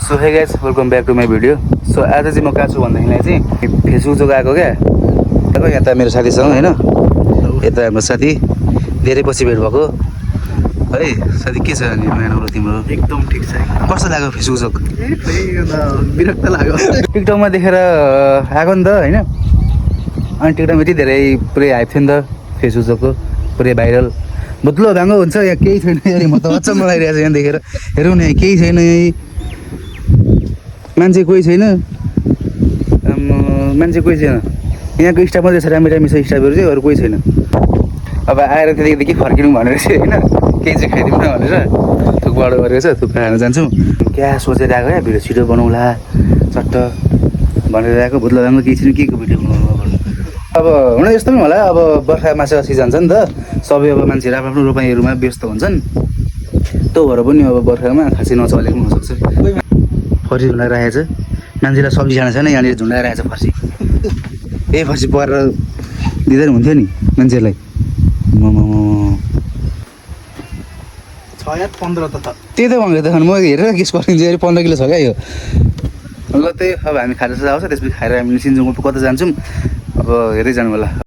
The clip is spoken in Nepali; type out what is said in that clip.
So hey guys welcome back to my video. So आज चाहिँ म कहाँ छु भन्दाखेरि चाहिँ फेसबुक जग्गा आएको क्या यता मेरो साथीसँग होइन, यता हाम्रो साथी धेरै पछि भेट भएको है। साथी के छ अनि नयाँ तिम्रो? एकदम ठिक छ। कस्तो लाग्यो फेसबुक जग? विरक्त लाग्यो। टिकटकमा देखेर आएको नि त होइन, अनि टिकटकमा यति धेरै पुरै हाइप थियो नि त फेसबुक जगको, पुरै भाइरल। बद्लो भाङ्गो हुन्छ यहाँ केही छैन यार, म त अचम्म लागिरहेको छ यहाँ देखेर। हेरौँ न यहाँ केही छैन, यहीँ मान्छे कोही छैन, मान्छे कोही छैन। यहाँको स्टाफ मात्रै छ, राम्रो राम्रो छ स्टाफहरू चाहिँ, अरू कोही छैन। अब आएर त्यहाँदेखि के फर्किनु भनेर चाहिँ होइन, केही चाहिँ खाइदिउँ न भनेर थुकबाट गरेको छ। थुक्पा खान जान्छौँ क्या सोचेर आएको क्या, भिडियो छिटो बनाउँला चट्ट भनेर आएको। भुत्लो राम्रो केही छैन, के को भिडियो बनाउनु अब हुन यस्तो पनि होला। अब बर्खा माछा सिजन छ नि त, सबै अब मान्छेहरू आफ्नो आफ्नो रोपाइँहरूमा व्यस्त हुन्छन्। त्यो भएर पनि अब बर्खामा खासै नचलेको पनि हुनसक्छ। फर्सी झुन्डाएर राखेको छ, मान्छेलाई सब्जी खाना छैन, यहाँनिर झुन्डाएर राखेको छ फर्सी। ए फर्सी परेर दिँदा नि हुन्थ्यो नि मान्छेलाई। छ या 15 त छ। त्यही त भनेको त, म हेरेर गेस गरिदिन्छु। अरे 15 किलो छ क्या यो। ल त्यही अब हामी खाएर आउँछ, त्यसपछि खाएर हामी निस्किन्छौँ। कता जान्छौँ अब हेर्दै जानु होला।